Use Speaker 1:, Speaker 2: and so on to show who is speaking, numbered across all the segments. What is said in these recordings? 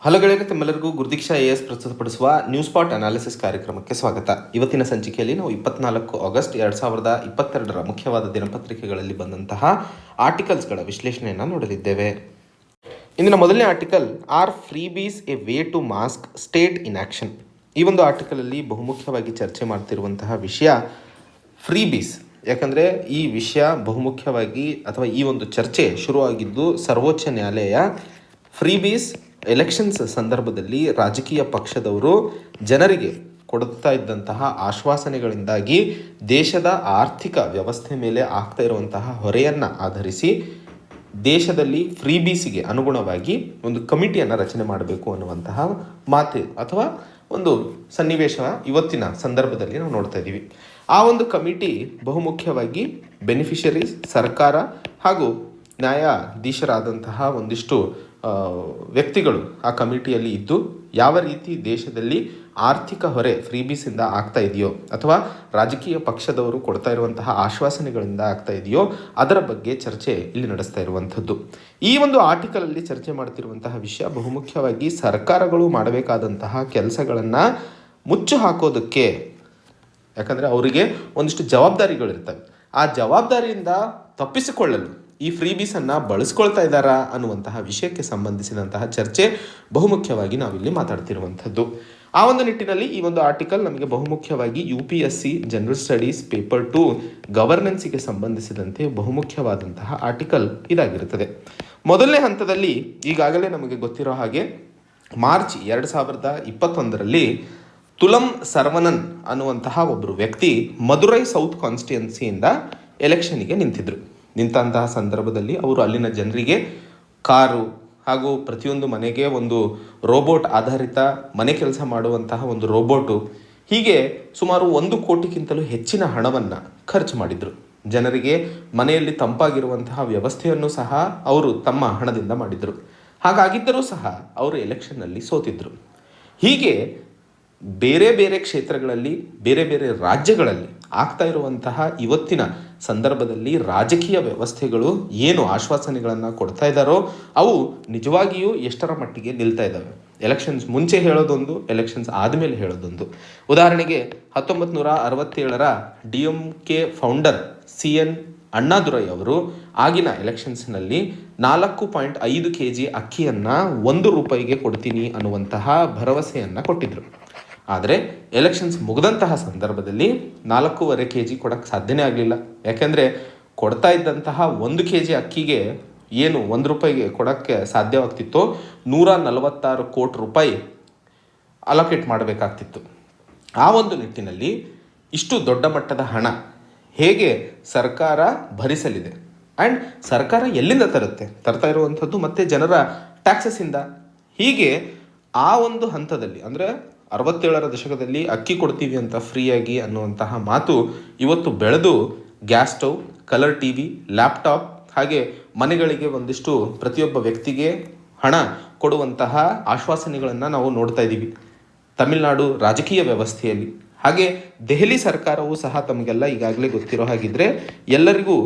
Speaker 1: Hello ಗೆಳೆಯರೆ, ತಮ್ಮೆಲ್ಲರಿಗೂ ಗುರುದೀಕ್ಷಾ as ಪ್ರಸ್ತುತಪಡಿಸುವ ನ್ಯೂಸ್ ಸ್ಪಾಟ್ ಅನಾಲಿಸಿಸ್ ಕಾರ್ಯಕ್ರಮಕ್ಕೆ ಸ್ವಾಗತ. ಇವತ್ತಿನ ಸಂಚಿಕೆಯಲ್ಲಿ ನಾವು 24 ಆಗಸ್ಟ್ 2022 ಮುಖ್ಯವಾದ ದಿನಪತ್ರಿಕೆಗಳಲ್ಲಿ ಬಂದಂತಹ ಆರ್ಟಿಕಲ್ಸ್ಗಳ ವಿಶ್ಲೇಷಣೆಯನ್ನು ನೋಡಲಿದ್ದೇವೆ. ಇಂದಿನ ಮೊದಲನೇ article, are freebies a way to mask state in action. ಈ ಒಂದು ಆರ್ಟಿಕಲಲ್ಲಿ ಬಹುಮುಖ್ಯವಾಗಿ ಚರ್ಚೆ ಮಾಡ್ತಿರುವಂತಹ ವಿಷಯ ಫ್ರೀಬೀಸ್. ಯಾಕಂದರೆ ಈ ವಿಷಯ ಬಹುಮುಖ್ಯವಾಗಿ ಅಥವಾ ಈ ಒಂದು ಚರ್ಚೆ ಶುರುವಾಗಿದ್ದು ಸರ್ವೋಚ್ಚ ನ್ಯಾಯಾಲಯ ಫ್ರೀಬೀಸ್ ಎಲೆಕ್ಷನ್ಸ್ ಸಂದರ್ಭದಲ್ಲಿ ರಾಜಕೀಯ ಪಕ್ಷದವರು ಜನರಿಗೆ ಕೊಡುತ್ತಾ ಇದ್ದಂತಹ ಆಶ್ವಾಸನೆಗಳಿಂದಾಗಿ ದೇಶದ ಆರ್ಥಿಕ ವ್ಯವಸ್ಥೆ ಮೇಲೆ ಆಗ್ತಾ ಇರುವಂತಹ ಹೊರೆಯನ್ನು ಆಧರಿಸಿ ದೇಶದಲ್ಲಿ ಫ್ರೀಬೀಸಿಗೆ ಅನುಗುಣವಾಗಿ ಒಂದು ಕಮಿಟಿಯನ್ನು ರಚನೆ ಮಾಡಬೇಕು ಅನ್ನುವಂತಹ ಮಾತು ಅಥವಾ ಒಂದು ಸನ್ನಿವೇಶ ಇವತ್ತಿನ ಸಂದರ್ಭದಲ್ಲಿ ನಾವು ನೋಡ್ತಾ ಇದ್ದೀವಿ. ಆ ಒಂದು ಕಮಿಟಿ ಬಹುಮುಖ್ಯವಾಗಿ ಬೆನಿಫಿಷರೀಸ್, ಸರ್ಕಾರ ಹಾಗೂ ನ್ಯಾಯಾಧೀಶರಾದಂತಹ ಒಂದಿಷ್ಟು ವ್ಯಕ್ತಿಗಳು ಆ ಕಮಿಟಿಯಲ್ಲಿ ಇದ್ದು ಯಾವ ರೀತಿ ದೇಶದಲ್ಲಿ ಆರ್ಥಿಕ ಹೊರೆ ಫ್ರೀಬೀಸಿಂದ ಆಗ್ತಾ ಇದೆಯೋ ಅಥವಾ ರಾಜಕೀಯ ಪಕ್ಷದವರು ಕೊಡ್ತಾ ಇರುವಂತಹ ಆಶ್ವಾಸನೆಗಳಿಂದ ಆಗ್ತಾ ಇದೆಯೋ ಅದರ ಬಗ್ಗೆ ಚರ್ಚೆ ಇಲ್ಲಿ ನಡೆಸ್ತಾ ಇರುವಂಥದ್ದು. ಈ ಒಂದು ಆರ್ಟಿಕಲಲ್ಲಿ ಚರ್ಚೆ ಮಾಡ್ತಿರುವಂತಹ ವಿಷಯ ಬಹುಮುಖ್ಯವಾಗಿ ಸರ್ಕಾರಗಳು ಮಾಡಬೇಕಾದಂತಹ ಕೆಲಸಗಳನ್ನು ಮುಚ್ಚು ಹಾಕೋದಕ್ಕೆ, ಯಾಕಂದರೆ ಅವರಿಗೆ ಒಂದಿಷ್ಟು ಜವಾಬ್ದಾರಿಗಳಿರ್ತವೆ. ಆ ಜವಾಬ್ದಾರಿಯಿಂದ ತಪ್ಪಿಸಿಕೊಳ್ಳಲು ಈ ಫ್ರೀಬೀಸನ್ನು ಬಳಸ್ಕೊಳ್ತಾ ಇದ್ದಾರಾ ಅನ್ನುವಂತಹ ವಿಷಯಕ್ಕೆ ಸಂಬಂಧಿಸಿದಂತಹ ಚರ್ಚೆ ಬಹುಮುಖ್ಯವಾಗಿ ನಾವಿಲ್ಲಿ ಮಾತಾಡ್ತಿರುವಂಥದ್ದು. ಆ ಒಂದು ನಿಟ್ಟಿನಲ್ಲಿ ಈ ಒಂದು ಆರ್ಟಿಕಲ್ ನಮಗೆ ಬಹುಮುಖ್ಯವಾಗಿ UPSC ಜನರಲ್ ಸ್ಟಡೀಸ್ ಪೇಪರ್ 2 ಗವರ್ನೆನ್ಸಿಗೆ ಸಂಬಂಧಿಸಿದಂತೆ ಬಹುಮುಖ್ಯವಾದಂತಹ ಆರ್ಟಿಕಲ್ ಇದಾಗಿರುತ್ತದೆ. ಮೊದಲನೇ ಹಂತದಲ್ಲಿ ಈಗಾಗಲೇ ನಮಗೆ ಗೊತ್ತಿರೋ ಹಾಗೆ ಮಾರ್ಚ್ 2021ರಲ್ಲಿ ತುಲಂ ಸರ್ವನನ್ ಅನ್ನುವಂತಹ ಒಬ್ಬರು ವ್ಯಕ್ತಿ ಮದುರೈ ಸೌತ್ ಕಾನ್ಸ್ಟಿಟ್ಯುಯೆನ್ಸಿಯಿಂದ ಎಲೆಕ್ಷನ್ಗೆ ನಿಂತಹ ಸಂದರ್ಭದಲ್ಲಿ ಅವರು ಅಲ್ಲಿನ ಜನರಿಗೆ ಕಾರು ಹಾಗೂ ಪ್ರತಿಯೊಂದು ಮನೆಗೆ ಒಂದು ರೋಬೋಟ್ ಆಧಾರಿತ ಮನೆ ಕೆಲಸ ಮಾಡುವಂತಹ ಒಂದು ರೋಬೋಟು, ಹೀಗೆ ಸುಮಾರು 1 ಕೋಟಿಗಿಂತಲೂ ಹೆಚ್ಚಿನ ಹಣವನ್ನು ಖರ್ಚು ಮಾಡಿದರು. ಜನರಿಗೆ ಮನೆಯಲ್ಲಿ ತಂಪಾಗಿರುವಂತಹ ವ್ಯವಸ್ಥೆಯನ್ನು ಸಹ ಅವರು ತಮ್ಮ ಹಣದಿಂದ ಮಾಡಿದರು. ಹಾಗಾಗಿದ್ದರೂ ಸಹ ಅವರು ಎಲೆಕ್ಷನ್ನಲ್ಲಿ ಸೋತಿದ್ದರು. ಹೀಗೆ ಬೇರೆ ಬೇರೆ ಕ್ಷೇತ್ರಗಳಲ್ಲಿ ಬೇರೆ ಬೇರೆ ರಾಜ್ಯಗಳಲ್ಲಿ ಆಗ್ತಾ ಇರುವಂತಹ ಇವತ್ತಿನ ಸಂದರ್ಭದಲ್ಲಿ ರಾಜಕೀಯ ವ್ಯವಸ್ಥೆಗಳು ಏನು ಆಶ್ವಾಸನೆಗಳನ್ನು ಕೊಡ್ತಾ ಇದ್ದಾರೋ ಅವು ನಿಜವಾಗಿಯೂ ಎಷ್ಟರ ಮಟ್ಟಿಗೆ ನಿಲ್ತಾ ಇದ್ದಾವೆ. ಎಲೆಕ್ಷನ್ಸ್ ಮುಂಚೆ ಹೇಳೋದೊಂದು, ಎಲೆಕ್ಷನ್ಸ್ ಆದಮೇಲೆ ಹೇಳೋದೊಂದು. ಉದಾಹರಣೆಗೆ 1967ರ DMK ಫೌಂಡರ್ CN ಅಣ್ಣಾದುರೈ ಅವರು ಆಗಿನ ಎಲೆಕ್ಷನ್ಸ್ನಲ್ಲಿ 4.5 kg ಅಕ್ಕಿಯನ್ನು 1 ರೂಪಾಯಿಗೆ ಕೊಡ್ತೀನಿ ಅನ್ನುವಂತಹ ಭರವಸೆಯನ್ನು ಕೊಟ್ಟಿದ್ದರು. ಆದರೆ ಎಲೆಕ್ಷನ್ಸ್ ಮುಗಿದಂತಹ ಸಂದರ್ಭದಲ್ಲಿ 4.5 kg ಕೊಡೋಕ್ಕೆ ಸಾಧ್ಯನೇ ಆಗಲಿಲ್ಲ. ಯಾಕೆಂದರೆ ಕೊಡ್ತಾ ಇದ್ದಂತಹ 1 kg ಅಕ್ಕಿಗೆ ಏನು 1 ರೂಪಾಯಿಗೆ ಕೊಡೋಕ್ಕೆ ಸಾಧ್ಯವಾಗ್ತಿತ್ತೋ 146 ಕೋಟಿ ರೂಪಾಯಿ ಅಲೋಕೇಟ್ ಮಾಡಬೇಕಾಗ್ತಿತ್ತು. ಆ ಒಂದು ನಿಟ್ಟಿನಲ್ಲಿ ಇಷ್ಟು ದೊಡ್ಡ ಮಟ್ಟದ ಹಣ ಹೇಗೆ ಸರ್ಕಾರ ಭರಿಸಲಿದೆ ಆ್ಯಂಡ್ ಸರ್ಕಾರ ಎಲ್ಲಿಂದ ತರ್ತಾ ಇರುವಂಥದ್ದು ಮತ್ತು ಜನರ ಟ್ಯಾಕ್ಸಸ್ಸಿಂದ. ಹೀಗೆ ಆ ಒಂದು ಹಂತದಲ್ಲಿ ಅಂದರೆ 67ರ ದಶಕದಲ್ಲಿ ಅಕ್ಕಿ ಕೊಡ್ತೀವಿ ಅಂತ ಫ್ರೀಯಾಗಿ ಅನ್ನುವಂತಹ ಮಾತು ಇವತ್ತು ಬೆಳೆದು gas stove, colour TV, laptop ಹಾಗೆ ಮನೆಗಳಿಗೆ ಒಂದಿಷ್ಟು ಪ್ರತಿಯೊಬ್ಬ ವ್ಯಕ್ತಿಗೆ ಹಣ ಕೊಡುವಂತಹ ಆಶ್ವಾಸನೆಗಳನ್ನು ನಾವು ನೋಡ್ತಾ ಇದ್ದೀವಿ ತಮಿಳುನಾಡು ರಾಜಕೀಯ ವ್ಯವಸ್ಥೆಯಲ್ಲಿ. ಹಾಗೆ ದೆಹಲಿ ಸರ್ಕಾರವೂ ಸಹ ತಮಗೆಲ್ಲ ಈಗಾಗಲೇ ಗೊತ್ತಿರೋ ಹಾಗಿದ್ರೆ ಎಲ್ಲರಿಗೂ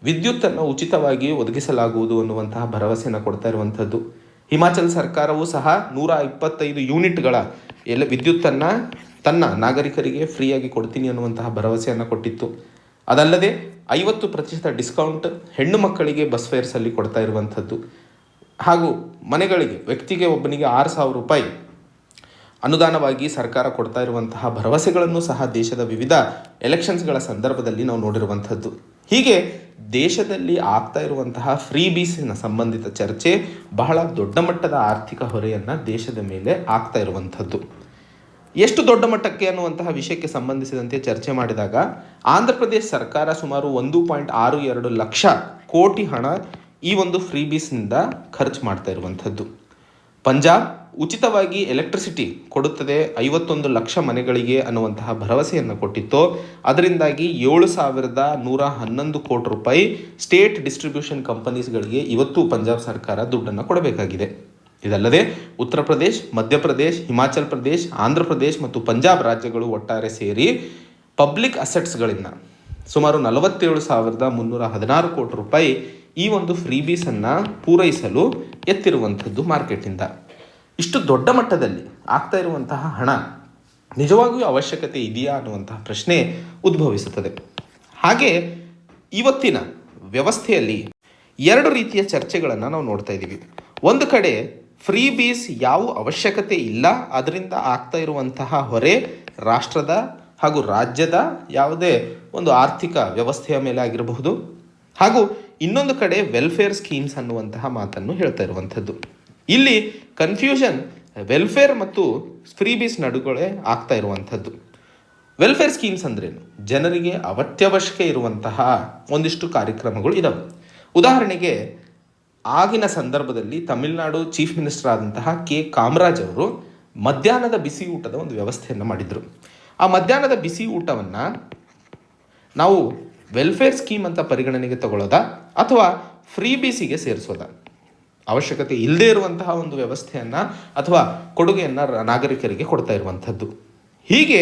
Speaker 1: ವಿದ್ಯುತ್ತನ್ನು ಉಚಿತವಾಗಿ ಒದಗಿಸಲಾಗುವುದು ಅನ್ನುವಂತಹ ಭರವಸೆಯನ್ನು ಕೊಡ್ತಾ ಇರುವಂಥದ್ದು. ಹಿಮಾಚಲ ಸರ್ಕಾರವೂ ಸಹ 125 ಯೂನಿಟ್ಗಳ ವಿದ್ಯುತ್ತನ್ನು ತನ್ನ ನಾಗರಿಕರಿಗೆ ಫ್ರೀಯಾಗಿ ಕೊಡ್ತೀನಿ ಅನ್ನುವಂತಹ ಭರವಸೆಯನ್ನು ಕೊಟ್ಟಿತ್ತು. ಅದಲ್ಲದೆ 50% ಡಿಸ್ಕೌಂಟ್ ಹೆಣ್ಣು ಮಕ್ಕಳಿಗೆ ಬಸ್ ಫೇರ್ಸಲ್ಲಿ ಕೊಡ್ತಾ ಇರುವಂಥದ್ದು. ಹಾಗೂ ಮನೆಗಳಿಗೆ ವ್ಯಕ್ತಿಗೆ ಒಬ್ಬನಿಗೆ 6,000 ರೂಪಾಯಿ ಅನುದಾನವಾಗಿ ಸರ್ಕಾರ ಕೊಡ್ತಾ ಇರುವಂತಹ ಭರವಸೆಗಳನ್ನು ಸಹ ದೇಶದ ವಿವಿಧ ಎಲೆಕ್ಷನ್ಸ್ಗಳ ಸಂದರ್ಭದಲ್ಲಿ ನಾವು ನೋಡಿರುವಂಥದ್ದು. ಹೀಗೆ ದೇಶದಲ್ಲಿ ಆಗ್ತಾ ಇರುವಂತಹ ಫ್ರೀಬೀಸಿನ ಸಂಬಂಧಿತ ಚರ್ಚೆ ಬಹಳ ದೊಡ್ಡ ಮಟ್ಟದ ಆರ್ಥಿಕ ಹೊರೆಯನ್ನು ದೇಶದ ಮೇಲೆ ಆಗ್ತಾ ಇರುವಂಥದ್ದು. ಎಷ್ಟು ದೊಡ್ಡ ಮಟ್ಟಕ್ಕೆ ಅನ್ನುವಂತಹ ವಿಷಯಕ್ಕೆ ಸಂಬಂಧಿಸಿದಂತೆ ಚರ್ಚೆ ಮಾಡಿದಾಗ ಆಂಧ್ರ ಪ್ರದೇಶ ಸರ್ಕಾರ ಸುಮಾರು 1.62 ಲಕ್ಷ ಕೋಟಿ ಹಣ ಈ ಒಂದು ಫ್ರೀಬೀಸ್ನಿಂದ ಖರ್ಚು ಮಾಡ್ತಾ ಇರುವಂಥದ್ದು. ಪಂಜಾಬ್ ಉಚಿತವಾಗಿ ಎಲೆಕ್ಟ್ರಿಸಿಟಿ ಕೊಡುತ್ತದೆ 51 ಲಕ್ಷ ಮನೆಗಳಿಗೆ ಅನ್ನುವಂತಹ ಭರವಸೆಯನ್ನು ಕೊಟ್ಟಿತ್ತು. ಅದರಿಂದಾಗಿ 7,111 ಕೋಟಿ ರೂಪಾಯಿ ಸ್ಟೇಟ್ ಡಿಸ್ಟ್ರಿಬ್ಯೂಷನ್ ಕಂಪನೀಸ್ಗಳಿಗೆ ಇವತ್ತು ಪಂಜಾಬ್ ಸರ್ಕಾರ ದುಡ್ಡನ್ನು ಕೊಡಬೇಕಾಗಿದೆ. ಇದಲ್ಲದೆ ಉತ್ತರ ಪ್ರದೇಶ್, ಮಧ್ಯಪ್ರದೇಶ್, ಹಿಮಾಚಲ್ ಪ್ರದೇಶ್, ಆಂಧ್ರ ಪ್ರದೇಶ್ ಮತ್ತು ಪಂಜಾಬ್ ರಾಜ್ಯಗಳು ಒಟ್ಟಾರೆ ಸೇರಿ ಪಬ್ಲಿಕ್ ಅಸೆಟ್ಸ್ಗಳಿಂದ ಸುಮಾರು 47,316 ಕೋಟಿ ರೂಪಾಯಿ ಈ ಒಂದು ಫ್ರೀಬೀಸನ್ನು ಪೂರೈಸಲು ಎತ್ತಿರುವಂಥದ್ದು ಮಾರ್ಕೆಟಿಂದ. ಇಷ್ಟು ದೊಡ್ಡ ಮಟ್ಟದಲ್ಲಿ ಆಗ್ತಾ ಇರುವಂತಹ ಹಣ ನಿಜವಾಗಿಯೂ ಅವಶ್ಯಕತೆ ಇದೆಯಾ ಅನ್ನುವಂತಹ ಪ್ರಶ್ನೆ ಉದ್ಭವಿಸುತ್ತದೆ. ಹಾಗೆ ಇವತ್ತಿನ ವ್ಯವಸ್ಥೆಯಲ್ಲಿ ಎರಡು ರೀತಿಯ ಚರ್ಚೆಗಳನ್ನು ನಾವು ನೋಡ್ತಾ ಇದ್ದೀವಿ. ಒಂದು ಕಡೆ ಫ್ರೀ ಬೀಸ್ ಯಾವ ಅವಶ್ಯಕತೆ ಇಲ್ಲ, ಅದರಿಂದ ಆಗ್ತಾ ಇರುವಂತಹ ಹೊರೆ ರಾಷ್ಟ್ರದ ಹಾಗೂ ರಾಜ್ಯದ ಯಾವುದೇ ಒಂದು ಆರ್ಥಿಕ ವ್ಯವಸ್ಥೆಯ ಮೇಲೆ ಆಗಿರಬಹುದು. ಹಾಗೂ ಇನ್ನೊಂದು ಕಡೆ ವೆಲ್ಫೇರ್ ಸ್ಕೀಮ್ಸ್ ಅನ್ನುವಂತಹ ಮಾತನ್ನು ಹೇಳ್ತಾ ಇರುವಂಥದ್ದು. ಇಲ್ಲಿ ಕನ್ಫ್ಯೂಷನ್ ವೆಲ್ಫೇರ್ ಮತ್ತು ಫ್ರೀ ಬೀಸ್ ನಡುವೆ ಆಗ್ತಾ ಇರುವಂಥದ್ದು. ವೆಲ್ಫೇರ್ ಸ್ಕೀಮ್ಸ್ ಅಂದ್ರೇನು? ಜನರಿಗೆ ಅತ್ಯವಶ್ಯಕ ಇರುವಂತಹ ಒಂದಿಷ್ಟು ಕಾರ್ಯಕ್ರಮಗಳು ಇದಾವೆ. ಉದಾಹರಣೆಗೆ ಆಗಿನ ಸಂದರ್ಭದಲ್ಲಿ ತಮಿಳುನಾಡು ಚೀಫ್ ಮಿನಿಸ್ಟರ್ ಆದಂತಹ ಕಾಮರಾಜ್ ಅವರು ಮಧ್ಯಾಹ್ನದ ಬಿಸಿ ಊಟದ ಒಂದು ವ್ಯವಸ್ಥೆಯನ್ನು ಮಾಡಿದರು. ಆ ಮಧ್ಯಾಹ್ನದ ಬಿಸಿ ಊಟವನ್ನು ನಾವು ವೆಲ್ಫೇರ್ ಸ್ಕೀಮ್ ಅಂತ ಪರಿಗಣನೆಗೆ ತಗೊಳ್ಳೋದಾ ಅಥವಾ ಫ್ರೀ ಬೀಸಿಗೆ ಸೇರಿಸೋದಾ? ಅವಶ್ಯಕತೆ ಇಲ್ಲದೇ ಇರುವಂತಹ ಒಂದು ವ್ಯವಸ್ಥೆಯನ್ನು ಅಥವಾ ಕೊಡುಗೆಯನ್ನು ನಾಗರಿಕರಿಗೆ ಕೊಡ್ತಾ ಇರುವಂಥದ್ದು. ಹೀಗೆ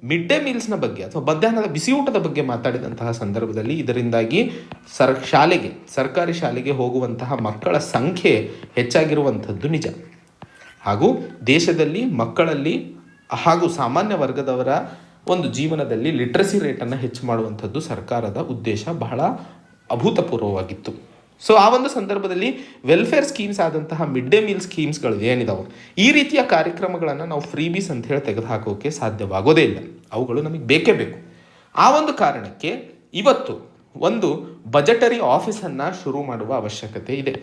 Speaker 1: ಮಿಡ್ ಡೇ ಮೀಲ್ಸ್ನ ಬಗ್ಗೆ ಅಥವಾ ಮಧ್ಯಾಹ್ನದ ಬಿಸಿ ಊಟದ ಬಗ್ಗೆ ಮಾತಾಡಿದಂತಹ ಸಂದರ್ಭದಲ್ಲಿ ಇದರಿಂದಾಗಿ ಸರ್ಕಾರಿ ಶಾಲೆಗೆ ಹೋಗುವಂತಹ ಮಕ್ಕಳ ಸಂಖ್ಯೆ ಹೆಚ್ಚಾಗಿರುವಂಥದ್ದು ನಿಜ. ಹಾಗೂ ದೇಶದಲ್ಲಿ ಮಕ್ಕಳಲ್ಲಿ ಹಾಗೂ ಸಾಮಾನ್ಯ ವರ್ಗದವರ ಒಂದು ಜೀವನದಲ್ಲಿ ಲಿಟ್ರಸಿ ರೇಟನ್ನು ಹೆಚ್ಚು ಮಾಡುವಂಥದ್ದು ಸರ್ಕಾರದ ಉದ್ದೇಶ ಬಹಳ ಅಭೂತಪೂರ್ವವಾಗಿತ್ತು. ಸೊ ಆ ಒಂದು ಸಂದರ್ಭದಲ್ಲಿ ವೆಲ್ಫೇರ್ ಸ್ಕೀಮ್ಸ್ ಆದಂತಹ ಮಿಡ್ ಡೇ ಮೀಲ್ ಸ್ಕೀಮ್ಸ್ಗಳು ಏನಿದಾವೆ, ಈ ರೀತಿಯ ಕಾರ್ಯಕ್ರಮಗಳನ್ನು ನಾವು ಫ್ರೀ ಬೀಸ್ ಅಂತ ಹೇಳಿ ತೆಗೆದುಹಾಕೋಕೆ ಸಾಧ್ಯವಾಗೋದೇ ಇಲ್ಲ. ಅವುಗಳು ನಮಗೆ ಬೇಕೇ ಬೇಕು. ಆ ಒಂದು ಕಾರಣಕ್ಕೆ ಇವತ್ತು ಒಂದು ಬಜೆಟರಿ ಆಫೀಸನ್ನು ಶುರು ಮಾಡುವ ಅವಶ್ಯಕತೆ ಇದೆ.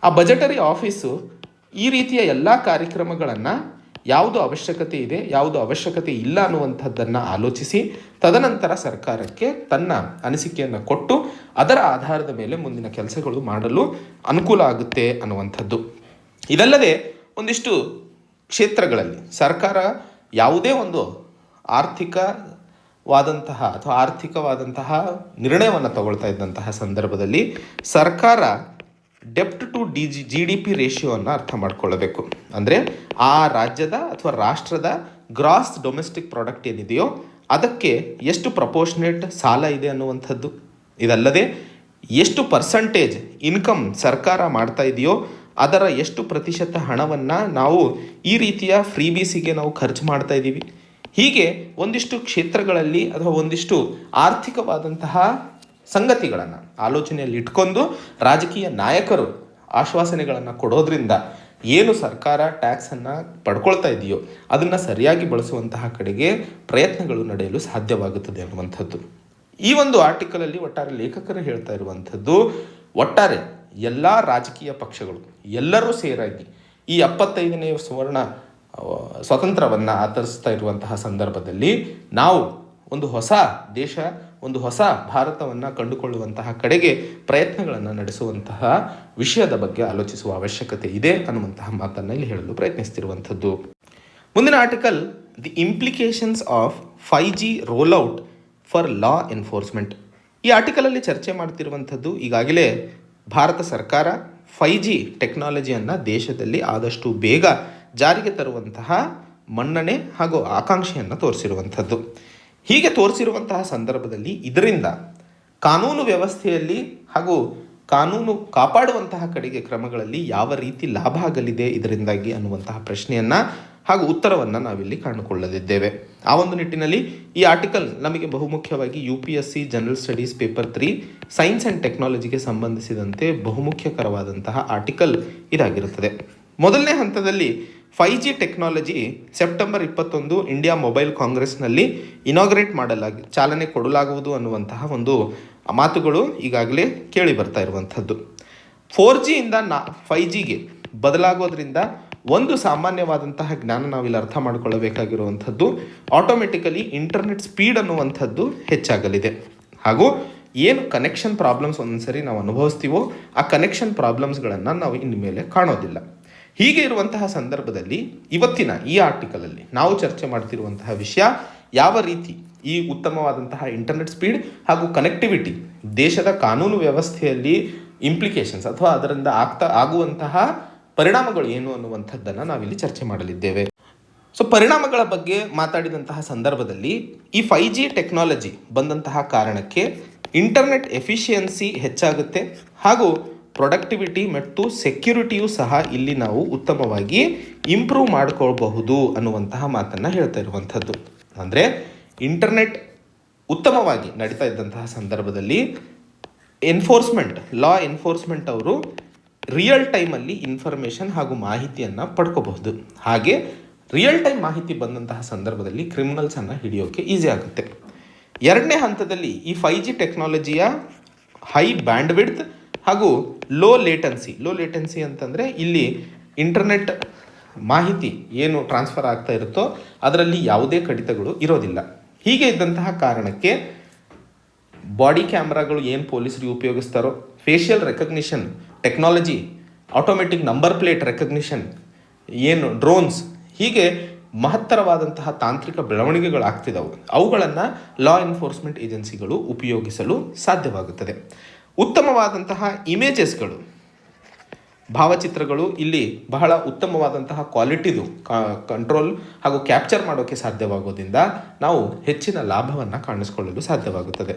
Speaker 1: ಆ ಬಜೆಟರಿ ಆಫೀಸು ಈ ರೀತಿಯ ಎಲ್ಲ ಕಾರ್ಯಕ್ರಮಗಳನ್ನು ಯಾವುದು ಅವಶ್ಯಕತೆ ಇದೆ, ಯಾವುದು ಅವಶ್ಯಕತೆ ಇಲ್ಲ ಅನ್ನುವಂಥದ್ದನ್ನು ಆಲೋಚಿಸಿ ತದನಂತರ ಸರ್ಕಾರಕ್ಕೆ ತನ್ನ ಅನಿಸಿಕೆಯನ್ನು ಕೊಟ್ಟು ಅದರ ಆಧಾರದ ಮೇಲೆ ಮುಂದಿನ ಕೆಲಸಗಳು ಮಾಡಲು ಅನುಕೂಲ ಆಗುತ್ತೆ ಅನ್ನುವಂಥದ್ದು. ಇದಲ್ಲದೆ ಒಂದಿಷ್ಟು ಕ್ಷೇತ್ರಗಳಲ್ಲಿ ಸರ್ಕಾರ ಯಾವುದೇ ಒಂದು ಆರ್ಥಿಕವಾದಂತಹ ನಿರ್ಣಯವನ್ನು ತಗೊಳ್ತಾ ಇದ್ದಂತಹ ಸಂದರ್ಭದಲ್ಲಿ ಸರ್ಕಾರ ಡೆಪ್ಟ್ ಟು GDP ರೇಷಿಯೋವನ್ನು ಅರ್ಥ ಮಾಡ್ಕೊಳ್ಳಬೇಕು. ಅಂದರೆ ಆ ರಾಜ್ಯದ ಅಥವಾ ರಾಷ್ಟ್ರದ ಗ್ರಾಸ್ ಡೊಮೆಸ್ಟಿಕ್ ಪ್ರಾಡಕ್ಟ್ ಏನಿದೆಯೋ ಅದಕ್ಕೆ ಎಷ್ಟು ಪ್ರಪೋರ್ಷನೇಟ್ ಸಾಲ ಇದೆ ಅನ್ನುವಂಥದ್ದು. ಇದಲ್ಲದೆ ಎಷ್ಟು ಪರ್ಸಂಟೇಜ್ ಇನ್ಕಮ್ ಸರ್ಕಾರ ಮಾಡ್ತಾ ಇದೆಯೋ ಅದರ ಎಷ್ಟು ಪ್ರತಿಶತ ಹಣವನ್ನು ನಾವು ಈ ರೀತಿಯ ಫ್ರೀ ಬೀಸಿಗೆ ನಾವು ಖರ್ಚು ಮಾಡ್ತಾ ಇದ್ದೀವಿ. ಹೀಗೆ ಒಂದಿಷ್ಟು ಕ್ಷೇತ್ರಗಳಲ್ಲಿ ಅಥವಾ ಒಂದಿಷ್ಟು ಆರ್ಥಿಕವಾದಂತಹ ಸಂಗತಿಗಳನ್ನು ಆಲೋಚನೆಯಲ್ಲಿ ಇಟ್ಕೊಂಡು ರಾಜಕೀಯ ನಾಯಕರು ಆಶ್ವಾಸನೆಗಳನ್ನು ಕೊಡೋದ್ರಿಂದ ಏನು ಸರ್ಕಾರ ಟ್ಯಾಕ್ಸನ್ನು ಪಡ್ಕೊಳ್ತಾ ಇದೆಯೋ ಅದನ್ನು ಸರಿಯಾಗಿ ಬಳಸುವಂತಹ ಕಡೆಗೆ ಪ್ರಯತ್ನಗಳು ನಡೆಯಲು ಸಾಧ್ಯವಾಗುತ್ತದೆ ಅನ್ನುವಂಥದ್ದು. ಈ ಒಂದು ಆರ್ಟಿಕಲಲ್ಲಿ ಒಟ್ಟಾರೆ ಲೇಖಕರು ಹೇಳ್ತಾ ಇರುವಂಥದ್ದು, ಒಟ್ಟಾರೆ ಎಲ್ಲ ರಾಜಕೀಯ ಪಕ್ಷಗಳು ಎಲ್ಲರೂ ಸೇರಾಗಿ ಈ 75ನೇ ಸ್ವಾತಂತ್ರ್ಯವನ್ನು ಆಚರಿಸ್ತಾ ಇರುವಂತಹ ಸಂದರ್ಭದಲ್ಲಿ ನಾವು ಒಂದು ಹೊಸ ದೇಶ, ಒಂದು ಹೊಸ ಭಾರತವನ್ನು ಕಂಡುಕೊಳ್ಳುವಂತಹ ಕಡೆಗೆ ಪ್ರಯತ್ನಗಳನ್ನು ನಡೆಸುವಂತಹ ವಿಷಯದ ಬಗ್ಗೆ ಆಲೋಚಿಸುವ ಅವಶ್ಯಕತೆ ಇದೆ ಅನ್ನುವಂತಹ ಮಾತನ್ನು ಇಲ್ಲಿ ಹೇಳಲು ಪ್ರಯತ್ನಿಸ್ತಿರುವಂಥದ್ದು. ಮುಂದಿನ article, the implications of 5G rollout for law enforcement. ಈ ಆರ್ಟಿಕಲಲ್ಲಿ ಚರ್ಚೆ ಮಾಡ್ತಿರುವಂಥದ್ದು, ಈಗಾಗಲೇ ಭಾರತ ಸರ್ಕಾರ 5G ಟೆಕ್ನಾಲಜಿಯನ್ನು ದೇಶದಲ್ಲಿ ಆದಷ್ಟು ಬೇಗ ಜಾರಿಗೆ ತರುವಂತಹ ಮನ್ನಣೆ ಹಾಗೂ ಆಕಾಂಕ್ಷೆಯನ್ನು ತೋರಿಸಿರುವಂಥದ್ದು. ಹೀಗೆ ತೋರಿಸಿರುವಂತಹ ಸಂದರ್ಭದಲ್ಲಿ ಇದರಿಂದ ಕಾನೂನು ವ್ಯವಸ್ಥೆಯಲ್ಲಿ ಹಾಗೂ ಕಾನೂನು ಕಾಪಾಡುವಂತಹ ಕಡೆಗೆ ಕ್ರಮಗಳಲ್ಲಿ ಯಾವ ರೀತಿ ಲಾಭ ಆಗಲಿದೆ ಇದರಿಂದಾಗಿ ಅನ್ನುವಂತಹ ಪ್ರಶ್ನೆಯನ್ನು ಹಾಗೂ ಉತ್ತರವನ್ನು ನಾವಿಲ್ಲಿ ಕಂಡುಕೊಳ್ಳಲಿದ್ದೇವೆ. ಆ ಒಂದು ನಿಟ್ಟಿನಲ್ಲಿ ಈ ಆರ್ಟಿಕಲ್ ನಮಗೆ ಬಹುಮುಖ್ಯವಾಗಿ UPSC general studies paper 3 science and ಟೆಕ್ನಾಲಜಿಗೆ ಸಂಬಂಧಿಸಿದಂತೆ ಬಹುಮುಖ್ಯಕರವಾದಂತಹ ಆರ್ಟಿಕಲ್ ಇದಾಗಿರುತ್ತದೆ. ಮೊದಲನೇ ಹಂತದಲ್ಲಿ 5G technology September 21 India mobile ಕಾಂಗ್ರೆಸ್ನಲ್ಲಿ ಇನಾಗ್ರೇಟ್ ಚಾಲನೆ ಕೊಡಲಾಗುವುದು ಅನ್ನುವಂತಹ ಒಂದು ಮಾತುಗಳು ಈಗಾಗಲೇ ಕೇಳಿ ಬರ್ತಾ ಇರುವಂಥದ್ದು. 4G ಇಂದ 5Gಗೆ ಬದಲಾಗೋದ್ರಿಂದ ಒಂದು ಸಾಮಾನ್ಯವಾದಂತಹ ಜ್ಞಾನ ನಾವಿಲ್ಲಿ ಅರ್ಥ ಮಾಡಿಕೊಳ್ಳಬೇಕಾಗಿರುವಂಥದ್ದು, ಆಟೋಮೆಟಿಕಲಿ ಇಂಟರ್ನೆಟ್ ಸ್ಪೀಡ್ ಅನ್ನುವಂಥದ್ದು ಹೆಚ್ಚಾಗಲಿದೆ. ಹಾಗೂ ಏನು ಕನೆಕ್ಷನ್ ಪ್ರಾಬ್ಲಮ್ಸ್ ಒಂದೊಂದ್ಸರಿ ನಾವು ಅನುಭವಿಸ್ತೀವೋ ಆ ಕನೆಕ್ಷನ್ ಪ್ರಾಬ್ಲಮ್ಸ್ಗಳನ್ನು ನಾವು ಇನ್ನು ಮೇಲೆ ಕಾಣೋದಿಲ್ಲ. ಹೀಗೆ ಇರುವಂತಹ ಸಂದರ್ಭದಲ್ಲಿ ಇವತ್ತಿನ ಈ ಆರ್ಟಿಕಲಲ್ಲಿ ನಾವು ಚರ್ಚೆ ಮಾಡ್ತಿರುವಂತಹ ವಿಷಯ, ಯಾವ ರೀತಿ ಈ ಉತ್ತಮವಾದಂತಹ ಇಂಟರ್ನೆಟ್ ಸ್ಪೀಡ್ ಹಾಗೂ ಕನೆಕ್ಟಿವಿಟಿ ದೇಶದ ಕಾನೂನು ವ್ಯವಸ್ಥೆಯಲ್ಲಿ ಇಂಪ್ಲಿಕೇಶನ್ಸ್ ಅಥವಾ ಅದರಿಂದ ಆಗುವಂತಹ ಪರಿಣಾಮಗಳು ಏನು ಅನ್ನುವಂಥದ್ದನ್ನು ನಾವಿಲ್ಲಿ ಚರ್ಚೆ ಮಾಡಲಿದ್ದೇವೆ. ಸೊ ಪರಿಣಾಮಗಳ ಬಗ್ಗೆ ಮಾತಾಡಿದಂತಹ ಸಂದರ್ಭದಲ್ಲಿ ಈ 5G ಟೆಕ್ನಾಲಜಿ ಬಂದಂತಹ ಕಾರಣಕ್ಕೆ ಇಂಟರ್ನೆಟ್ ಎಫಿಷಿಯನ್ಸಿ ಹೆಚ್ಚಾಗುತ್ತೆ ಹಾಗೂ ಪ್ರೊಡಕ್ಟಿವಿಟಿ ಮತ್ತು ಸೆಕ್ಯೂರಿಟಿಯೂ ಸಹ ಇಲ್ಲಿ ನಾವು ಉತ್ತಮವಾಗಿ ಇಂಪ್ರೂವ್ ಮಾಡ್ಕೊಳ್ಬಹುದು ಅನ್ನುವಂತಹ ಮಾತನ್ನು ಹೇಳ್ತಾ ಇರುವಂಥದ್ದು. ಅಂದರೆ ಇಂಟರ್ನೆಟ್ ಉತ್ತಮವಾಗಿ ನಡೀತಾ ಇದ್ದಂತಹ ಸಂದರ್ಭದಲ್ಲಿ ಲಾ ಎನ್ಫೋರ್ಸ್ಮೆಂಟ್ ಅವರು ರಿಯಲ್ ಟೈಮಲ್ಲಿ ಇನ್ಫಾರ್ಮೇಷನ್ ಹಾಗೂ ಮಾಹಿತಿಯನ್ನು ಪಡ್ಕೋಬಹುದು. ಹಾಗೆ ರಿಯಲ್ ಟೈಮ್ ಮಾಹಿತಿ ಬಂದಂತಹ ಸಂದರ್ಭದಲ್ಲಿ ಕ್ರಿಮಿನಲ್ಸನ್ನು ಹಿಡಿಯೋಕ್ಕೆ ಈಸಿ ಆಗುತ್ತೆ. ಎರಡನೇ ಹಂತದಲ್ಲಿ ಈ 5G ಟೆಕ್ನಾಲಜಿಯ ಹೈ ಬ್ಯಾಂಡ್ವಿಡ್ತ್ ಹಾಗೂ ಲೋ ಲೇಟೆನ್ಸಿ ಅಂತಂದರೆ ಇಲ್ಲಿ ಇಂಟರ್ನೆಟ್ ಮಾಹಿತಿ ಏನು ಟ್ರಾನ್ಸ್ಫರ್ ಆಗ್ತಾ ಇರುತ್ತೋ ಅದರಲ್ಲಿ ಯಾವುದೇ ಕಡಿತಗಳು ಇರೋದಿಲ್ಲ. ಹೀಗೆ ಇದ್ದಂತಹ ಕಾರಣಕ್ಕೆ ಬಾಡಿ ಕ್ಯಾಮ್ರಾಗಳು ಏನು ಪೊಲೀಸರು ಉಪಯೋಗಿಸ್ತಾರೋ, facial recognition technology, automatic number plate recognition, ಏನು ಡ್ರೋನ್ಸ್, ಹೀಗೆ ಮಹತ್ತರವಾದಂತಹ ತಾಂತ್ರಿಕ ಬೆಳವಣಿಗೆಗಳಾಗ್ತಿದ್ದಾವೆ. ಅವುಗಳನ್ನು ಲಾ ಎನ್ಫೋರ್ಸ್ಮೆಂಟ್ ಏಜೆನ್ಸಿಗಳು ಉಪಯೋಗಿಸಲು ಸಾಧ್ಯವಾಗುತ್ತದೆ. ಉತ್ತಮವಾದಂತಹ ಇಮೇಜಸ್ಗಳು, ಭಾವಚಿತ್ರಗಳು ಇಲ್ಲಿ ಬಹಳ ಉತ್ತಮವಾದಂತಹ ಕ್ವಾಲಿಟಿದು ಕಂಟ್ರೋಲ್ ಹಾಗೂ ಕ್ಯಾಪ್ಚರ್ ಮಾಡೋಕ್ಕೆ ಸಾಧ್ಯವಾಗೋದ್ರಿಂದ ನಾವು ಹೆಚ್ಚಿನ ಲಾಭವನ್ನು ಕಾಣಿಸ್ಕೊಳ್ಳಲು ಸಾಧ್ಯವಾಗುತ್ತದೆ.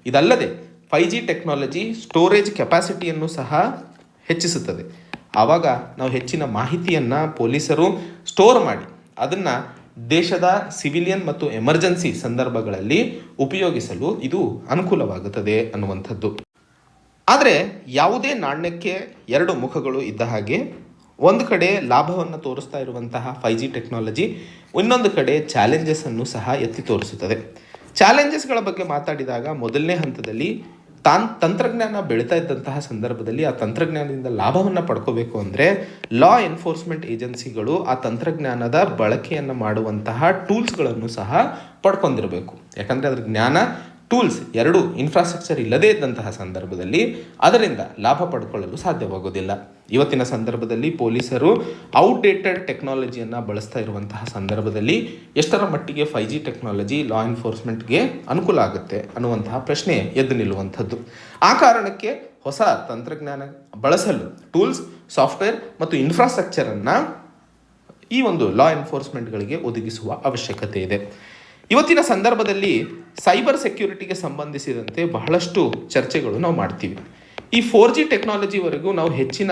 Speaker 1: ಇದಲ್ಲದೆ 5G ಟೆಕ್ನಾಲಜಿ ಸ್ಟೋರೇಜ್ ಕೆಪಾಸಿಟಿಯನ್ನು ಸಹ ಹೆಚ್ಚಿಸುತ್ತದೆ. ಆವಾಗ ನಾವು ಹೆಚ್ಚಿನ ಮಾಹಿತಿಯನ್ನು ಪೊಲೀಸರು ಸ್ಟೋರ್ ಮಾಡಿ ಅದನ್ನು ದೇಶದ ಸಿವಿಲಿಯನ್ ಮತ್ತು ಎಮರ್ಜೆನ್ಸಿ ಸಂದರ್ಭಗಳಲ್ಲಿ ಉಪಯೋಗಿಸಲು ಇದು ಅನುಕೂಲವಾಗುತ್ತದೆ ಅನ್ನುವಂಥದ್ದು. ಆದರೆ ಯಾವುದೇ ನಾಣ್ಯಕ್ಕೆ ಎರಡು ಮುಖಗಳು ಇದ್ದ ಹಾಗೆ ಒಂದು ಕಡೆ ಲಾಭವನ್ನು ತೋರಿಸ್ತಾ ಇರುವಂತಹ 5G ಟೆಕ್ನಾಲಜಿ ಇನ್ನೊಂದು ಕಡೆ ಚಾಲೆಂಜಸನ್ನು ಸಹ ಎತ್ತಿ ತೋರಿಸುತ್ತದೆ. ಚಾಲೆಂಜಸ್ಗಳ ಬಗ್ಗೆ ಮಾತಾಡಿದಾಗ ಮೊದಲನೇ ಹಂತದಲ್ಲಿ ತಂತ್ರಜ್ಞಾನ ಬೆಳೀತಾ ಇದ್ದಂತಹ ಸಂದರ್ಭದಲ್ಲಿ ಆ ತಂತ್ರಜ್ಞಾನದಿಂದ ಲಾಭವನ್ನು ಪಡ್ಕೋಬೇಕು ಅಂದರೆ ಲಾ ಎನ್ಫೋರ್ಸ್ಮೆಂಟ್ ಏಜೆನ್ಸಿಗಳು ಆ ತಂತ್ರಜ್ಞಾನದ ಬಳಕೆಯನ್ನು ಮಾಡುವಂತಹ ಟೂಲ್ಸ್ಗಳನ್ನು ಸಹ ಪಡ್ಕೊಂಡಿರಬೇಕು. ಯಾಕಂದರೆ ಅದ್ರ ಜ್ಞಾನ, ಟೂಲ್ಸ್ ಎರಡು ಇನ್ಫ್ರಾಸ್ಟ್ರಕ್ಚರ್ ಇಲ್ಲದೇ ಇದ್ದಂತಹ ಸಂದರ್ಭದಲ್ಲಿ ಅದರಿಂದ ಲಾಭ ಪಡ್ಕೊಳ್ಳಲು ಸಾಧ್ಯವಾಗೋದಿಲ್ಲ. ಇವತ್ತಿನ ಸಂದರ್ಭದಲ್ಲಿ ಪೊಲೀಸರು ಔಟ್ಡೇಟೆಡ್ ಟೆಕ್ನಾಲಜಿಯನ್ನು ಬಳಸ್ತಾ ಇರುವಂತಹ ಸಂದರ್ಭದಲ್ಲಿ ಎಷ್ಟರ ಮಟ್ಟಿಗೆ 5G ಟೆಕ್ನಾಲಜಿ ಲಾ ಎನ್ಫೋರ್ಸ್ಮೆಂಟ್ಗೆ ಅನುಕೂಲ ಆಗುತ್ತೆ ಅನ್ನುವಂತಹ ಪ್ರಶ್ನೆ ಎದ್ದು ನಿಲ್ಲುವಂಥದ್ದು. ಆ ಕಾರಣಕ್ಕೆ ಹೊಸ ತಂತ್ರಜ್ಞಾನ ಬಳಸಲು ಟೂಲ್ಸ್, ಸಾಫ್ಟ್ವೇರ್ ಮತ್ತು ಇನ್ಫ್ರಾಸ್ಟ್ರಕ್ಚರನ್ನು ಈ ಒಂದು ಲಾ ಎನ್ಫೋರ್ಸ್ಮೆಂಟ್ಗಳಿಗೆ ಒದಗಿಸುವ ಅವಶ್ಯಕತೆ ಇದೆ. ಇವತ್ತಿನ ಸಂದರ್ಭದಲ್ಲಿ ಸೈಬರ್ ಸೆಕ್ಯೂರಿಟಿಗೆ ಸಂಬಂಧಿಸಿದಂತೆ ಬಹಳಷ್ಟು ಚರ್ಚೆಗಳು ನಾವು ಮಾಡ್ತೀವಿ. ಈ 4G ಟೆಕ್ನಾಲಜಿವರೆಗೂ ನಾವು ಹೆಚ್ಚಿನ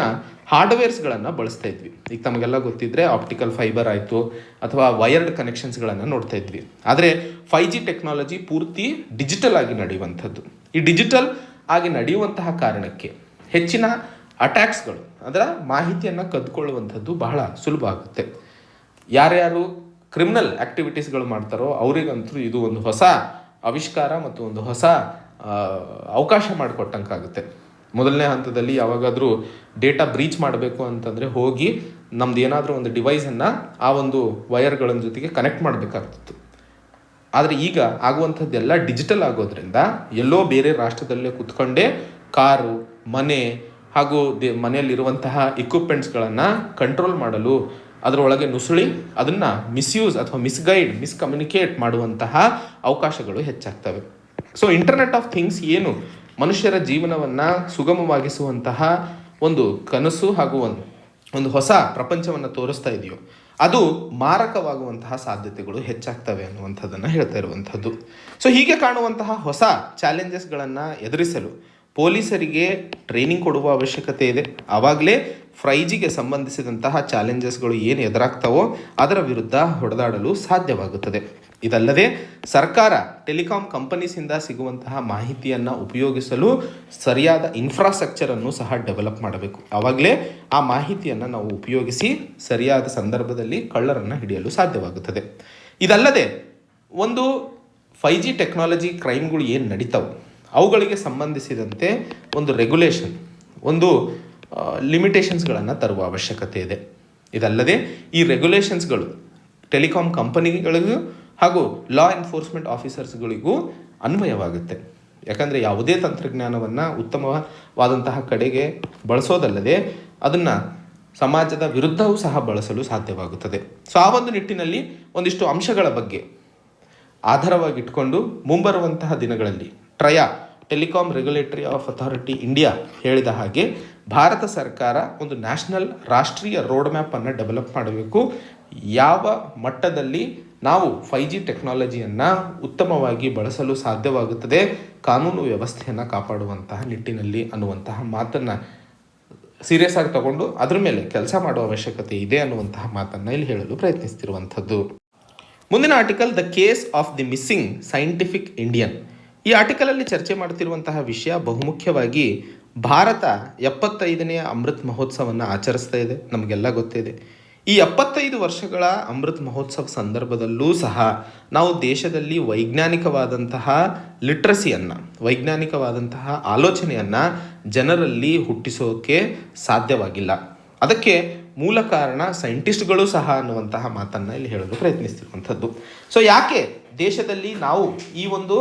Speaker 1: ಹಾರ್ಡ್ವೇರ್ಸ್ಗಳನ್ನು ಬಳಸ್ತಾ ಇದ್ವಿ. ಈಗ ತಮಗೆಲ್ಲ ಗೊತ್ತಿದ್ದರೆ ಆಪ್ಟಿಕಲ್ ಫೈಬರ್ ಆಯಿತು ಅಥವಾ ವೈರ್ಡ್ ಕನೆಕ್ಷನ್ಸ್ಗಳನ್ನು ನೋಡ್ತಾ ಇದ್ವಿ. ಆದರೆ 5G ಟೆಕ್ನಾಲಜಿ ಪೂರ್ತಿ ಡಿಜಿಟಲ್ ಆಗಿ ನಡೆಯುವಂಥದ್ದು. ಈ ಡಿಜಿಟಲ್ ಆಗಿ ನಡೆಯುವಂತಹ ಕಾರಣಕ್ಕೆ ಹೆಚ್ಚಿನ ಅಟ್ಯಾಕ್ಸ್ಗಳು, ಅದರ ಮಾಹಿತಿಯನ್ನು ಕದ್ಕೊಳ್ಳುವಂಥದ್ದು ಬಹಳ ಸುಲಭ ಆಗುತ್ತೆ. ಯಾರ್ಯಾರು ಕ್ರಿಮಿನಲ್ ಆ್ಯಕ್ಟಿವಿಟೀಸ್ಗಳು ಮಾಡ್ತಾರೋ ಅವರಿಗಂತೂ ಇದು ಒಂದು ಹೊಸ ಆವಿಷ್ಕಾರ ಮತ್ತು ಒಂದು ಹೊಸ ಅವಕಾಶ ಮಾಡಿಕೊಟ್ಟಂಗಾಗುತ್ತೆ. ಮೊದಲನೇ ಹಂತದಲ್ಲಿ ಯಾವಾಗಾದರೂ ಡೇಟಾ ಬ್ರೀಚ್ ಮಾಡಬೇಕು ಅಂತಂದರೆ ಹೋಗಿ ನಮ್ದು ಏನಾದರೂ ಒಂದು ಡಿವೈಸನ್ನು ಆ ಒಂದು ವೈರ್ಗಳ ಜೊತೆಗೆ ಕನೆಕ್ಟ್ ಮಾಡಬೇಕಾಗ್ತಿತ್ತು. ಆದರೆ ಈಗ ಆಗುವಂಥದ್ದೆಲ್ಲ ಡಿಜಿಟಲ್ ಆಗೋದ್ರಿಂದ ಎಲ್ಲೋ ಬೇರೆ ರಾಷ್ಟ್ರದಲ್ಲೇ ಕೂತ್ಕೊಂಡೇ ಕಾರು, ಮನೆ ಹಾಗೂ ಮನೆಯಲ್ಲಿರುವಂತಹ ಇಕ್ವಿಪ್ಮೆಂಟ್ಸ್ಗಳನ್ನು ಕಂಟ್ರೋಲ್ ಮಾಡಲು, ಅದರೊಳಗೆ ನುಸುಳಿ ಅದನ್ನು ಮಿಸ್ಯೂಸ್ ಅಥವಾ ಮಿಸ್ಕಮ್ಯುನಿಕೇಟ್ ಮಾಡುವಂತಹ ಅವಕಾಶಗಳು ಹೆಚ್ಚಾಗ್ತವೆ. ಸೊ ಇಂಟರ್ನೆಟ್ ಆಫ್ ಥಿಂಗ್ಸ್ ಏನು ಮನುಷ್ಯರ ಜೀವನವನ್ನು ಸುಗಮವಾಗಿಸುವಂತಹ ಒಂದು ಕನಸು ಹಾಗೂ ಒಂದು ಹೊಸ ಪ್ರಪಂಚವನ್ನು ತೋರಿಸ್ತಾ ಇದೆಯೋ ಅದು ಮಾರಕವಾಗುವಂತಹ ಸಾಧ್ಯತೆಗಳು ಹೆಚ್ಚಾಗ್ತವೆ ಅನ್ನುವಂಥದ್ದನ್ನು ಹೇಳ್ತಾ ಇರುವಂಥದ್ದು. ಸೊ ಹೀಗೆ ಕಾಣುವಂತಹ ಹೊಸ ಚಾಲೆಂಜಸ್ಗಳನ್ನು ಎದುರಿಸಲು ಪೊಲೀಸರಿಗೆ ಟ್ರೈನಿಂಗ್ ಕೊಡುವ ಅವಶ್ಯಕತೆ ಇದೆ. ಆವಾಗಲೇ 5Gಗೆ ಸಂಬಂಧಿಸಿದಂತಹ ಚಾಲೆಂಜಸ್ಗಳು ಏನು ಎದುರಾಗ್ತಾವೋ ಅದರ ವಿರುದ್ಧ ಹೊಡೆದಾಡಲು ಸಾಧ್ಯವಾಗುತ್ತದೆ. ಇದಲ್ಲದೆ ಸರ್ಕಾರ ಟೆಲಿಕಾಂ ಕಂಪನೀಸಿಂದ ಸಿಗುವಂತಹ ಮಾಹಿತಿಯನ್ನು ಉಪಯೋಗಿಸಲು ಸರಿಯಾದ ಇನ್ಫ್ರಾಸ್ಟ್ರಕ್ಚರನ್ನು ಸಹ ಡೆವಲಪ್ ಮಾಡಬೇಕು. ಆವಾಗಲೇ ಆ ಮಾಹಿತಿಯನ್ನು ನಾವು ಉಪಯೋಗಿಸಿ ಸರಿಯಾದ ಸಂದರ್ಭದಲ್ಲಿ ಕಳ್ಳರನ್ನು ಹಿಡಿಯಲು ಸಾಧ್ಯವಾಗುತ್ತದೆ. ಇದಲ್ಲದೆ ಒಂದು 5G ಟೆಕ್ನಾಲಜಿ ಕ್ರೈಮ್ಗಳು ಏನು ನಡೀತಾವೆ ಅವುಗಳಿಗೆ ಸಂಬಂಧಿಸಿದಂತೆ ಒಂದು ರೆಗ್ಯುಲೇಷನ್, ಒಂದು ಲಿಮಿಟೇಷನ್ಸ್ಗಳನ್ನು ತರುವ ಅವಶ್ಯಕತೆ ಇದೆ. ಇದಲ್ಲದೆ ಈ ರೆಗ್ಯುಲೇಷನ್ಸ್ಗಳು ಟೆಲಿಕಾಂ ಕಂಪನಿಗಳಿಗೂ ಹಾಗೂ ಲಾ ಎನ್ಫೋರ್ಸ್ಮೆಂಟ್ ಆಫೀಸರ್ಸ್ಗಳಿಗೂ ಅನ್ವಯವಾಗುತ್ತೆ. ಯಾಕಂದರೆ ಯಾವುದೇ ತಂತ್ರಜ್ಞಾನವನ್ನು ಉತ್ತಮವಾದಂತಹ ಕಡೆಗೆ ಬಳಸೋದಲ್ಲದೆ ಅದನ್ನು ಸಮಾಜದ ವಿರುದ್ಧವೂ ಸಹ ಬಳಸಲು ಸಾಧ್ಯವಾಗುತ್ತದೆ. ಸೊ ಆ ಒಂದು ನಿಟ್ಟಿನಲ್ಲಿ ಒಂದಿಷ್ಟು ಅಂಶಗಳ ಬಗ್ಗೆ ಆಧಾರವಾಗಿಟ್ಕೊಂಡು ಮುಂಬರುವಂತಹ ದಿನಗಳಲ್ಲಿ ಟೆಲಿಕಾಂ ರೆಗ್ಯುಲೇಟರಿ ಅಥಾರಿಟಿ ಇಂಡಿಯಾ ಹೇಳಿದ ಹಾಗೆ ಭಾರತ ಸರ್ಕಾರ ಒಂದು ರಾಷ್ಟ್ರೀಯ ರೋಡ್ ಮ್ಯಾಪನ್ನು ಡೆವಲಪ್ ಮಾಡಬೇಕು. ಯಾವ ಮಟ್ಟದಲ್ಲಿ ನಾವು 5G ಟೆಕ್ನಾಲಜಿಯನ್ನು ಉತ್ತಮವಾಗಿ ಬಳಸಲು ಸಾಧ್ಯವಾಗುತ್ತದೆ, ಕಾನೂನು ವ್ಯವಸ್ಥೆಯನ್ನು ಕಾಪಾಡುವಂತಹ ನಿಟ್ಟಿನಲ್ಲಿ ಅನ್ನುವಂತಹ ಮಾತನ್ನು ಸೀರಿಯಸ್ ಆಗಿ ತಗೊಂಡು ಅದ್ರ ಮೇಲೆ ಕೆಲಸ ಮಾಡುವ ಅವಶ್ಯಕತೆ ಇದೆ ಅನ್ನುವಂತಹ ಮಾತನ್ನು ಇಲ್ಲಿ ಹೇಳಲು ಪ್ರಯತ್ನಿಸ್ತಿರುವಂಥದ್ದು. ಮುಂದಿನ article, the case of the missing scientific Indian. ಈ ಆರ್ಟಿಕಲಲ್ಲಿ ಚರ್ಚೆ ಮಾಡ್ತಿರುವಂತಹ ವಿಷಯ ಬಹುಮುಖ್ಯವಾಗಿ ಭಾರತ 75ನೇ ಅಮೃತ್ ಮಹೋತ್ಸವವನ್ನು ಆಚರಿಸ್ತಾ ಇದೆ. ನಮಗೆಲ್ಲ ಗೊತ್ತಿದೆ, ಈ 75 ವರ್ಷಗಳ ಅಮೃತ್ ಮಹೋತ್ಸವ ಸಂದರ್ಭದಲ್ಲೂ ಸಹ ನಾವು ದೇಶದಲ್ಲಿ ವೈಜ್ಞಾನಿಕವಾದಂತಹ ಲಿಟ್ರಸಿಯನ್ನು, ವೈಜ್ಞಾನಿಕವಾದಂತಹ ಆಲೋಚನೆಯನ್ನು ಜನರಲ್ಲಿ ಹುಟ್ಟಿಸೋಕೆ ಸಾಧ್ಯವಾಗಿಲ್ಲ. ಅದಕ್ಕೆ ಮೂಲ ಕಾರಣ ಸೈಂಟಿಸ್ಟ್ಗಳು ಸಹ ಅನ್ನುವಂತಹ ಮಾತನ್ನು ಇಲ್ಲಿ ಹೇಳಲು ಪ್ರಯತ್ನಿಸ್ತಿರುವಂಥದ್ದು. ಸೊ ಯಾಕೆ ದೇಶದಲ್ಲಿ ನಾವು ಈ ಒಂದು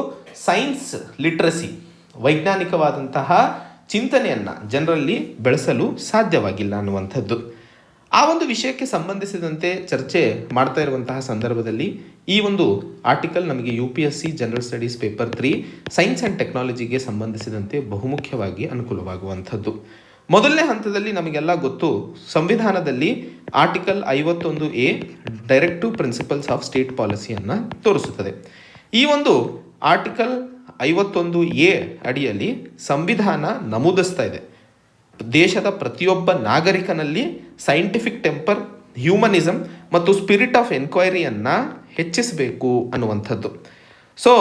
Speaker 1: ಸೈನ್ಸ್ ಲಿಟ್ರಸಿ, ವೈಜ್ಞಾನಿಕವಾದಂತಹ ಚಿಂತನೆಯನ್ನು ಜನರಲ್ಲಿ ಬೆಳೆಸಲು ಸಾಧ್ಯವಾಗಿಲ್ಲ ಅನ್ನುವಂಥದ್ದು. ಆ ಒಂದು ವಿಷಯಕ್ಕೆ ಸಂಬಂಧಿಸಿದಂತೆ ಚರ್ಚೆ ಮಾಡ್ತಾ ಇರುವಂತಹ ಸಂದರ್ಭದಲ್ಲಿ ಈ ಒಂದು ಆರ್ಟಿಕಲ್ ನಮಗೆ UPSC general studies paper 3 science and ಟೆಕ್ನಾಲಜಿಗೆ ಸಂಬಂಧಿಸಿದಂತೆ ಬಹುಮುಖ್ಯವಾಗಿ ಅನುಕೂಲವಾಗುವಂಥದ್ದು. ಮೊದಲನೇ ಹಂತದಲ್ಲಿ ನಮಗೆಲ್ಲ ಗೊತ್ತು, ಸಂವಿಧಾನದಲ್ಲಿ article 51A directive principles of state ಪಾಲಿಸಿಯನ್ನು ತೋರಿಸುತ್ತದೆ. ಈ ಒಂದು ಆರ್ಟಿಕಲ್ 51A ಅಡಿಯಲ್ಲಿ ಸಂವಿಧಾನ ನಮೂದಿಸ್ತಾ ಇದೆ, ದೇಶದ ಪ್ರತಿಯೊಬ್ಬ ನಾಗರಿಕನಲ್ಲಿ ಸೈಂಟಿಫಿಕ್ ಟೆಂಪರ್, ಹ್ಯೂಮನಿಸಮ್ ಮತ್ತು ಸ್ಪಿರಿಟ್ ಆಫ್ ಎನ್ಕ್ವೈರಿಯನ್ನು ಹೆಚ್ಚಿಸಬೇಕು ಅನ್ನುವಂಥದ್ದು. ಸೊ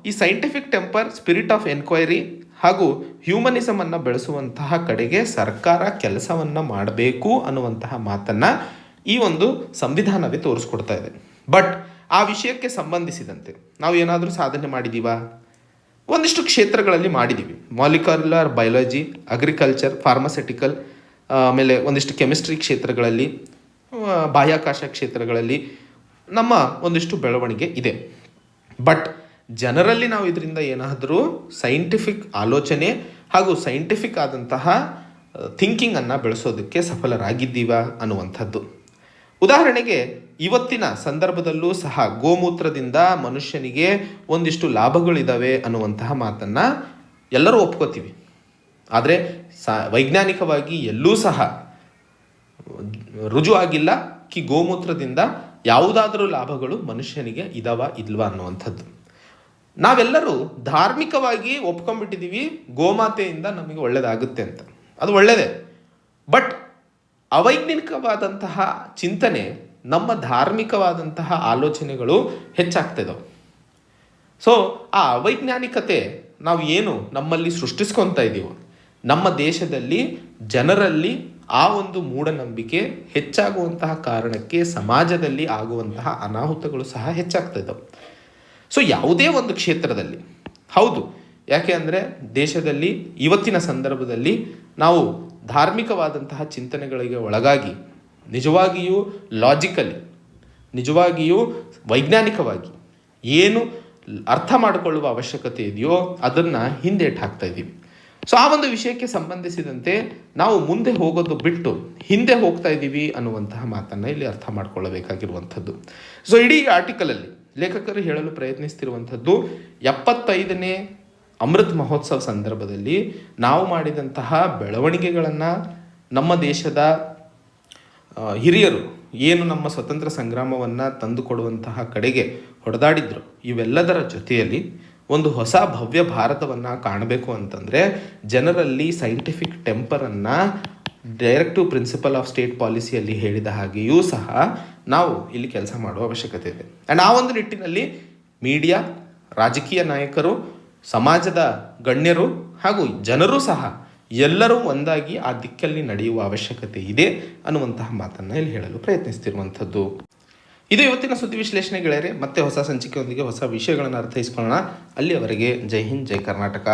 Speaker 1: ಈ scientific temper, spirit of enquiry ಹಾಗೂ ಹ್ಯೂಮನಿಸಮನ್ನು ಬೆಳೆಸುವಂತಹ ಕಡೆಗೆ ಸರ್ಕಾರ ಕೆಲಸವನ್ನು ಮಾಡಬೇಕು ಅನ್ನುವಂತಹ ಮಾತನ್ನು ಈ ಒಂದು ಸಂವಿಧಾನವೇ ತೋರಿಸ್ಕೊಡ್ತಾ ಇದೆ. ಬಟ್ ಆ ವಿಷಯಕ್ಕೆ ಸಂಬಂಧಿಸಿದಂತೆ ನಾವು ಏನಾದರೂ ಸಾಧನೆ ಮಾಡಿದ್ದೀವಾ? ಒಂದಿಷ್ಟು ಕ್ಷೇತ್ರಗಳಲ್ಲಿ ಮಾಡಿದ್ದೀವಿ. ಮಾಲಿಕ್ಯುಲರ್ ಬಯಾಲಜಿ, ಅಗ್ರಿಕಲ್ಚರ್, ಫಾರ್ಮಾಸ್ಯೂಟಿಕಲ್, ಆಮೇಲೆ ಒಂದಿಷ್ಟು ಕೆಮಿಸ್ಟ್ರಿ ಕ್ಷೇತ್ರಗಳಲ್ಲಿ, ಬಾಹ್ಯಾಕಾಶ ಕ್ಷೇತ್ರಗಳಲ್ಲಿ ನಮ್ಮ ಒಂದಿಷ್ಟು ಬೆಳವಣಿಗೆ ಇದೆ. ಬಟ್ ಜನರಲ್ಲಿ ನಾವು ಇದರಿಂದ ಏನಾದರೂ ಸೈಂಟಿಫಿಕ್ ಆಲೋಚನೆ ಹಾಗೂ ಸೈಂಟಿಫಿಕ್ ಆದಂತಹ ಥಿಂಕಿಂಗನ್ನು ಬೆಳೆಸೋದಕ್ಕೆ ಸಫಲರಾಗಿದ್ದೀವಾ ಅನ್ನುವಂಥದ್ದು. ಉದಾಹರಣೆಗೆ ಇವತ್ತಿನ ಸಂದರ್ಭದಲ್ಲೂ ಸಹ ಗೋಮೂತ್ರದಿಂದ ಮನುಷ್ಯನಿಗೆ ಒಂದಿಷ್ಟು ಲಾಭಗಳಿದ್ದಾವೆ ಅನ್ನುವಂತಹ ಮಾತನ್ನು ಎಲ್ಲರೂ ಒಪ್ಕೋತೀವಿ. ಆದರೆ ವೈಜ್ಞಾನಿಕವಾಗಿ ಎಲ್ಲೂ ಸಹ ರುಜು ಆಗಿಲ್ಲ ಗೋಮೂತ್ರದಿಂದ ಯಾವುದಾದರೂ ಲಾಭಗಳು ಮನುಷ್ಯನಿಗೆ ಇದಾವ ಇಲ್ವಾ ಅನ್ನುವಂಥದ್ದು. ನಾವೆಲ್ಲರೂ ಧಾರ್ಮಿಕವಾಗಿ ಒಪ್ಕೊಂಡ್ಬಿಟ್ಟಿದ್ದೀವಿ ಗೋಮಾತೆಯಿಂದ ನಮಗೆ ಒಳ್ಳೆಯದಾಗುತ್ತೆ ಅಂತ. ಅದು ಒಳ್ಳೆಯದೇ. ಬಟ್ ಅವೈಜ್ಞಾನಿಕವಾದಂತಹ ಚಿಂತನೆ, ನಮ್ಮ ಧಾರ್ಮಿಕವಾದಂತಹ ಆಲೋಚನೆಗಳು ಹೆಚ್ಚಾಗ್ತಿದ್ದಾವೆ. ಸೊ ಆ ಅವೈಜ್ಞಾನಿಕತೆ ನಾವು ಏನು ನಮ್ಮಲ್ಲಿ ಸೃಷ್ಟಿಸ್ಕೊತಾ ಇದ್ದೀವೋ, ನಮ್ಮ ದೇಶದಲ್ಲಿ ಜನರಲ್ಲಿ ಆ ಒಂದು ಮೂಢನಂಬಿಕೆ ಹೆಚ್ಚಾಗುವಂತಹ ಕಾರಣಕ್ಕೆ ಸಮಾಜದಲ್ಲಿ ಆಗುವಂತಹ ಅನಾಹುತಗಳು ಸಹ ಹೆಚ್ಚಾಗ್ತಿದ್ದಾವೆ. ಸೊ ಯಾವುದೇ ಒಂದು ಕ್ಷೇತ್ರದಲ್ಲಿ ಹೌದು, ಯಾಕೆ ಅಂದರೆ ದೇಶದಲ್ಲಿ ಇವತ್ತಿನ ಸಂದರ್ಭದಲ್ಲಿ ನಾವು ಧಾರ್ಮಿಕವಾದಂತಹ ಚಿಂತನೆಗಳಿಗೆ ಒಳಗಾಗಿ ನಿಜವಾಗಿಯೂ ಲಾಜಿಕಲಿ, ನಿಜವಾಗಿಯೂ ವೈಜ್ಞಾನಿಕವಾಗಿ ಏನು ಅರ್ಥ ಮಾಡಿಕೊಳ್ಳುವ ಅವಶ್ಯಕತೆ ಇದೆಯೋ ಅದನ್ನು ಹಿಂದೇಟು ಹಾಕ್ತಾ ಇದ್ದೀವಿ. ಸೊ ಆ ಒಂದು ವಿಷಯಕ್ಕೆ ಸಂಬಂಧಿಸಿದಂತೆ ನಾವು ಮುಂದೆ ಹೋಗೋದು ಬಿಟ್ಟು ಹಿಂದೆ ಹೋಗ್ತಾ ಇದ್ದೀವಿ ಅನ್ನುವಂತಹ ಮಾತನ್ನು ಇಲ್ಲಿ ಅರ್ಥ ಮಾಡಿಕೊಳ್ಳಬೇಕಾಗಿರುವಂಥದ್ದು. ಸೊ ಇಡೀ ಆರ್ಟಿಕಲಲ್ಲಿ ಲೇಖಕರು ಹೇಳಲು ಪ್ರಯತ್ನಿಸ್ತಿರುವಂಥದ್ದು 75ನೇ ಅಮೃತ್ ಮಹೋತ್ಸವ ಸಂದರ್ಭದಲ್ಲಿ ನಾವು ಮಾಡಿದಂತಹ ಬೆಳವಣಿಗೆಗಳನ್ನು, ನಮ್ಮ ದೇಶದ ಹಿರಿಯರು ಏನು ನಮ್ಮ ಸ್ವತಂತ್ರ ಸಂಗ್ರಾಮವನ್ನು ತಂದುಕೊಡುವಂತಹ ಕಡೆಗೆ ಹೊಡೆದಾಡಿದ್ರು, ಇವೆಲ್ಲದರ ಜೊತೆಯಲ್ಲಿ ಒಂದು ಹೊಸ ಭವ್ಯ ಭಾರತವನ್ನು ಕಾಣಬೇಕು ಅಂತಂದರೆ ಜನರಲ್ಲಿ ಸೈಂಟಿಫಿಕ್ ಟೆಂಪರನ್ನು ಡೈರೆಕ್ಟಿವ್ ಪ್ರಿನ್ಸಿಪಲ್ ಆಫ್ ಸ್ಟೇಟ್ ಪಾಲಿಸಿಯಲ್ಲಿ ಹೇಳಿದ ಹಾಗೆಯೂ ಸಹ ನಾವು ಇಲ್ಲಿ ಕೆಲಸ ಮಾಡುವ ಅವಶ್ಯಕತೆ ಇದೆ. ಆ್ಯಂಡ್ ಆ ಒಂದು ನಿಟ್ಟಿನಲ್ಲಿ ಮೀಡಿಯಾ, ರಾಜಕೀಯ ನಾಯಕರು, ಸಮಾಜದ ಗಣ್ಯರು ಹಾಗೂ ಜನರೂ ಸಹ ಎಲ್ಲರೂ ಒಂದಾಗಿ ಆ ದಿಕ್ಕಲ್ಲಿ ನಡೆಯುವ ಅವಶ್ಯಕತೆ ಇದೆ ಅನ್ನುವಂತಹ ಮಾತನ್ನು ಇಲ್ಲಿ ಹೇಳಲು ಪ್ರಯತ್ನಿಸ್ತಿರುವಂಥದ್ದು. ಇದು ಇವತ್ತಿನ ಸುದ್ದಿ ವಿಶ್ಲೇಷಣೆ ಗೆಳೆಯರೆ. ಮತ್ತೆ ಹೊಸ ಸಂಚಿಕೆಯೊಂದಿಗೆ ಹೊಸ ವಿಷಯಗಳನ್ನು ಅರ್ಥೈಸ್ಕೊಳ್ಳೋಣ. ಅಲ್ಲಿಯವರೆಗೆ ಜೈ ಹಿಂದ್, ಜೈ ಕರ್ನಾಟಕ.